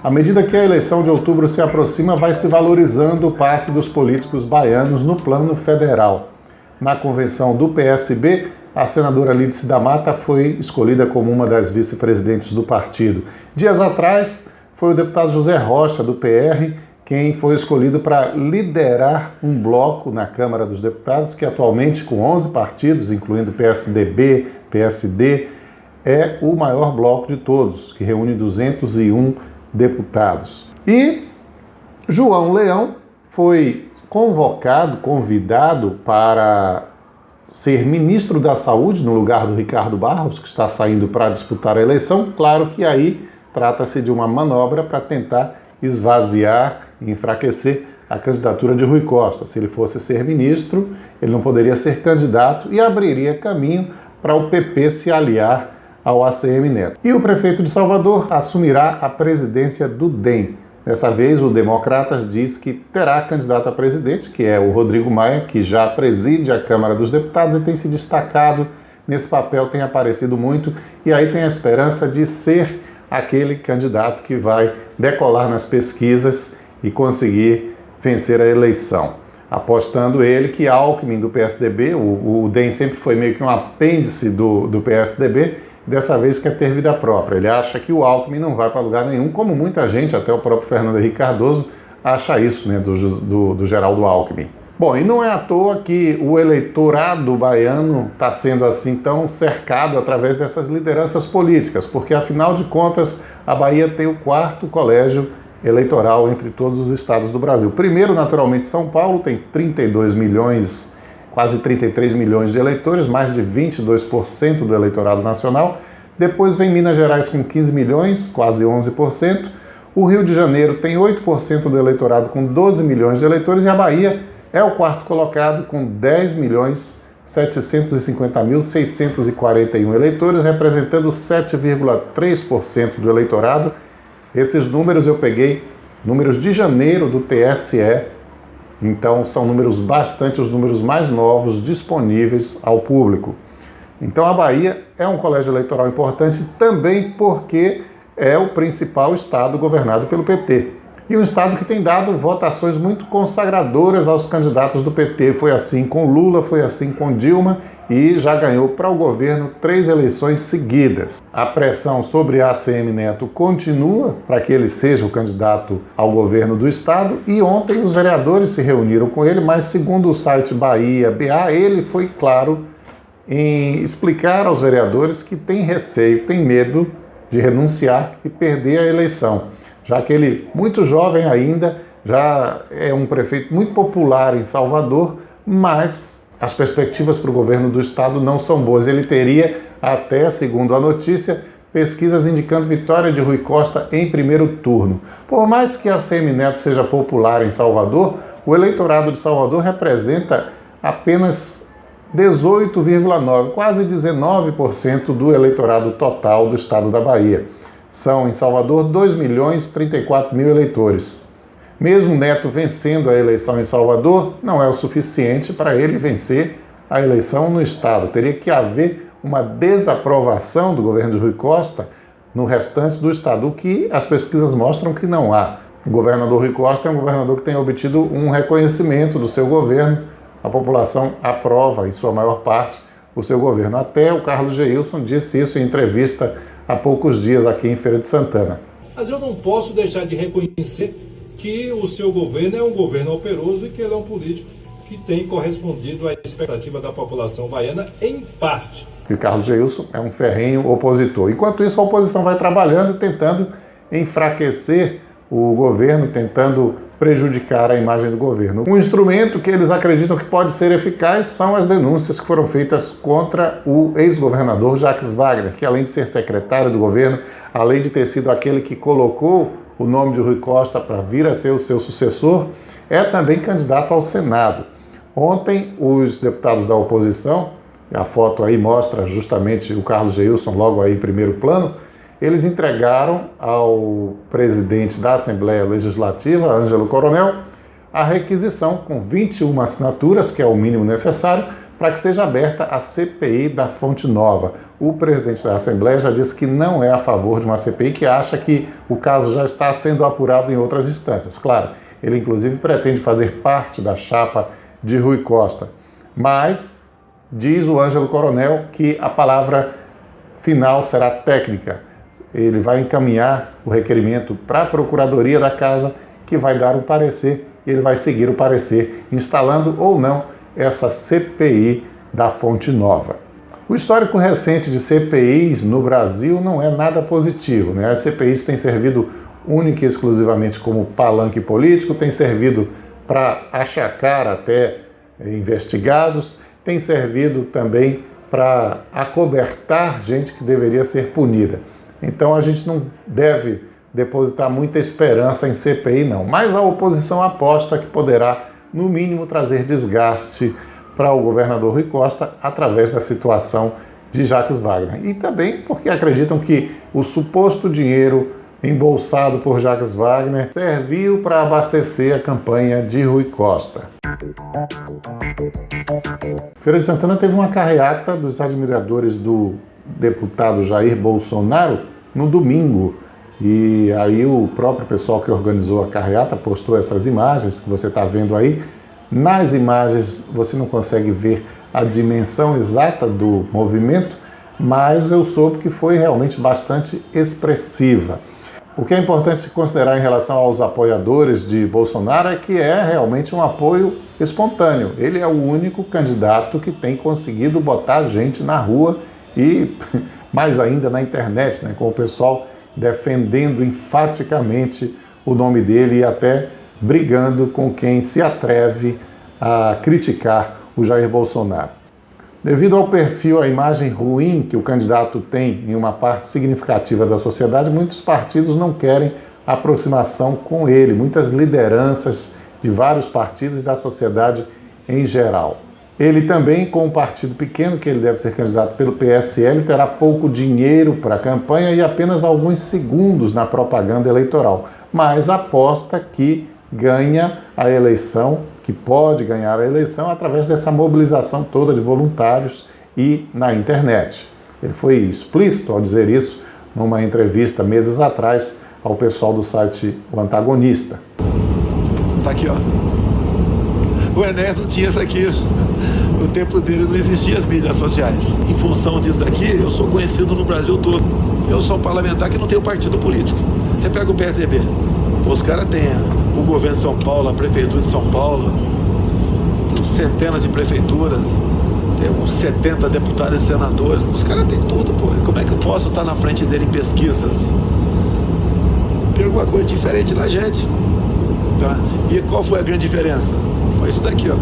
À medida que a eleição de outubro se aproxima, vai se valorizando o passe dos políticos baianos no plano federal. Na convenção do PSB, a senadora Lídice da Mata foi escolhida como uma das vice-presidentes do partido. Dias atrás, foi o deputado José Rocha, do PR, quem foi escolhido para liderar um bloco na Câmara dos Deputados, que atualmente, com 11 partidos, incluindo PSDB, PSD, é o maior bloco de todos, que reúne 201 deputados. E João Leão foi convidado para ser ministro da Saúde no lugar do Ricardo Barros, que está saindo para disputar a eleição. Claro que aí trata-se de uma manobra para tentar esvaziar e enfraquecer a candidatura de Rui Costa. Se ele fosse ser ministro, ele não poderia ser candidato e abriria caminho para o PP se aliar ao ACM Neto. E o prefeito de Salvador assumirá a presidência do DEM. Dessa vez, o Democratas diz que terá candidato a presidente, que é o Rodrigo Maia, que já preside a Câmara dos Deputados e tem se destacado nesse papel, tem aparecido muito, e aí tem a esperança de ser aquele candidato que vai decolar nas pesquisas e conseguir vencer a eleição. Apostando ele que Alckmin do PSDB, o DEM sempre foi meio que um apêndice do PSDB, dessa vez quer ter vida própria. Ele acha que o Alckmin não vai para lugar nenhum, como muita gente, até o próprio Fernando Henrique Cardoso, acha isso, né, do Geraldo Alckmin. Bom, e não é à toa que o eleitorado baiano está sendo assim tão cercado através dessas lideranças políticas, porque afinal de contas a Bahia tem o 4º colégio eleitoral entre todos os estados do Brasil. Primeiro, naturalmente, São Paulo tem 32 milhões, quase 33 milhões de eleitores, mais de 22% do eleitorado nacional. Depois vem Minas Gerais com 15 milhões, quase 11%. O Rio de Janeiro tem 8% do eleitorado com 12 milhões de eleitores e a Bahia é o 4º colocado com 10.750.641 eleitores, representando 7,3% do eleitorado. Esses números eu peguei, números de janeiro do TSE, então são números os números mais novos disponíveis ao público. Então a Bahia é um colégio eleitoral importante também porque é o principal estado governado pelo PT. E um estado que tem dado votações muito consagradoras aos candidatos do PT. Foi assim com Lula, foi assim com Dilma e já ganhou para o governo 3 eleições seguidas. A pressão sobre ACM Neto continua para que ele seja o candidato ao governo do estado e ontem os vereadores se reuniram com ele, mas segundo o site Bahia BA, ele foi claro em explicar aos vereadores que tem receio, tem medo de renunciar e perder a eleição, já que ele, muito jovem ainda, já é um prefeito muito popular em Salvador, mas as perspectivas para o governo do estado não são boas. Ele teria, até segundo a notícia, pesquisas indicando vitória de Rui Costa em primeiro turno. Por mais que a ACM Neto seja popular em Salvador, o eleitorado de Salvador representa apenas 18,9%, quase 19% do eleitorado total do estado da Bahia. São, em Salvador, 2.034.000 eleitores. Mesmo Neto vencendo a eleição em Salvador, não é o suficiente para ele vencer a eleição no estado. Teria que haver uma desaprovação do governo de Rui Costa no restante do estado, o que as pesquisas mostram que não há. O governador Rui Costa é um governador que tem obtido um reconhecimento do seu governo. A população aprova, em sua maior parte, o seu governo. Até o Carlos Geilson disse isso em entrevista há poucos dias aqui em Feira de Santana. Mas eu não posso deixar de reconhecer que o seu governo é um governo operoso e que ele é um político que tem correspondido à expectativa da população baiana em parte. E o Carlos Geilson é um ferrenho opositor. Enquanto isso, a oposição vai trabalhando, tentando enfraquecer o governo, tentando prejudicar a imagem do governo. Um instrumento que eles acreditam que pode ser eficaz são as denúncias que foram feitas contra o ex-governador Jacques Wagner, que além de ser secretário do governo, além de ter sido aquele que colocou o nome de Rui Costa para vir a ser o seu sucessor, é também candidato ao Senado. Ontem, os deputados da oposição, a foto aí mostra justamente o Carlos Geilson logo aí em primeiro plano, eles entregaram ao presidente da Assembleia Legislativa, Ângelo Coronel, a requisição com 21 assinaturas, que é o mínimo necessário, para que seja aberta a CPI da Fonte Nova. O presidente da Assembleia já disse que não é a favor de uma CPI, que acha que o caso já está sendo apurado em outras instâncias. Claro, ele inclusive pretende fazer parte da chapa de Rui Costa. Mas diz o Ângelo Coronel que a palavra final será técnica. Ele vai encaminhar o requerimento para a Procuradoria da Casa, que vai dar um parecer, e ele vai seguir o parecer, instalando ou não essa CPI da Fonte Nova. O histórico recente de CPIs no Brasil não é nada positivo, né? As CPIs têm servido única e exclusivamente como palanque político, têm servido para achacar até investigados, têm servido também para acobertar gente que deveria ser punida. Então a gente não deve depositar muita esperança em CPI não, mas a oposição aposta que poderá, no mínimo, trazer desgaste para o governador Rui Costa através da situação de Jacques Wagner. E também porque acreditam que o suposto dinheiro embolsado por Jacques Wagner serviu para abastecer a campanha de Rui Costa. Feira de Santana teve uma carreata dos admiradores do deputado Jair Bolsonaro no domingo. E aí o próprio pessoal que organizou a carreata postou essas imagens que você está vendo aí. Nas imagens você não consegue ver a dimensão exata do movimento, mas eu soube que foi realmente bastante expressiva. O que é importante considerar em relação aos apoiadores de Bolsonaro é que é realmente um apoio espontâneo. Ele é o único candidato que tem conseguido botar gente na rua e mais ainda na internet, né, com o pessoal defendendo enfaticamente o nome dele e até brigando com quem se atreve a criticar o Jair Bolsonaro. Devido ao perfil, à imagem ruim que o candidato tem em uma parte significativa da sociedade, muitos partidos não querem aproximação com ele, muitas lideranças de vários partidos e da sociedade em geral. Ele também, com um partido pequeno, que ele deve ser candidato pelo PSL, terá pouco dinheiro para a campanha e apenas alguns segundos na propaganda eleitoral, mas aposta que ganha a eleição, que pode ganhar a eleição através dessa mobilização toda de voluntários e na internet. Ele foi explícito ao dizer isso numa entrevista meses atrás ao pessoal do site O Antagonista. Tá aqui, ó. O Enéas não tinha isso aqui. No tempo dele não existiam as mídias sociais. Em função disso daqui, eu sou conhecido no Brasil todo. Eu sou um parlamentar que não tem um partido político. Você pega o PSDB. Os caras têm o governo de São Paulo, a prefeitura de São Paulo, centenas de prefeituras, tem uns 70 deputados e senadores. Os caras têm tudo, pô. Como é que eu posso estar na frente dele em pesquisas? Tem alguma coisa diferente na gente. Tá? E qual foi a grande diferença? Foi isso daqui, ó.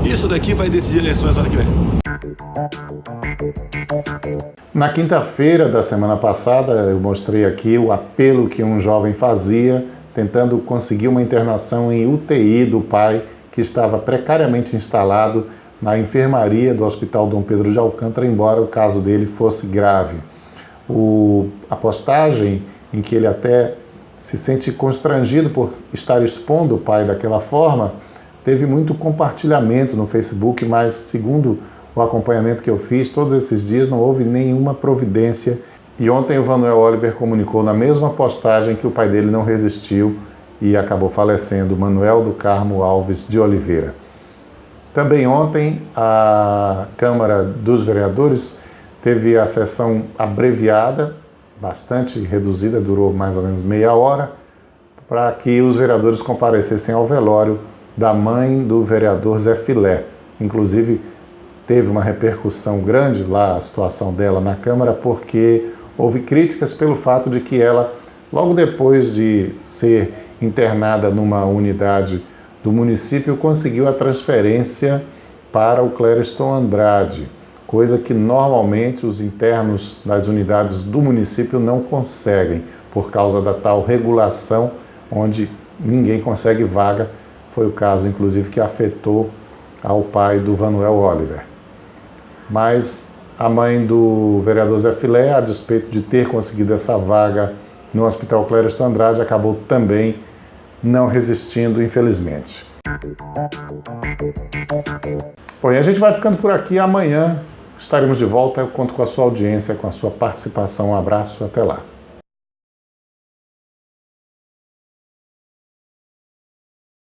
Isso daqui vai decidir eleições no ano que vem. Na quinta-feira da semana passada, eu mostrei aqui o apelo que um jovem fazia, tentando conseguir uma internação em UTI do pai, que estava precariamente instalado na enfermaria do Hospital Dom Pedro de Alcântara, embora o caso dele fosse grave. A postagem em que ele até se sente constrangido por estar expondo o pai daquela forma, teve muito compartilhamento no Facebook, mas segundo o acompanhamento que eu fiz, todos esses dias não houve nenhuma providência. E ontem o Vanuel Oliver comunicou na mesma postagem que o pai dele não resistiu e acabou falecendo, Manuel do Carmo Alves de Oliveira. Também ontem a Câmara dos Vereadores teve a sessão abreviada, bastante reduzida, durou mais ou menos meia hora, para que os vereadores comparecessem ao velório da mãe do vereador Zé Filé. Inclusive, teve uma repercussão grande lá a situação dela na Câmara, porque houve críticas pelo fato de que ela, logo depois de ser internada numa unidade do município, conseguiu a transferência para o Clériston Andrade, coisa que normalmente os internos das unidades do município não conseguem, por causa da tal regulação, onde ninguém consegue vaga. Foi o caso, inclusive, que afetou ao pai do Vanuel Oliver. Mas a mãe do vereador Zé Filé, a despeito de ter conseguido essa vaga no Hospital Clériston Andrade, acabou também não resistindo, infelizmente. Bom, e a gente vai ficando por aqui. Amanhã estaremos de volta. Eu conto com a sua audiência, com a sua participação. Um abraço, até lá.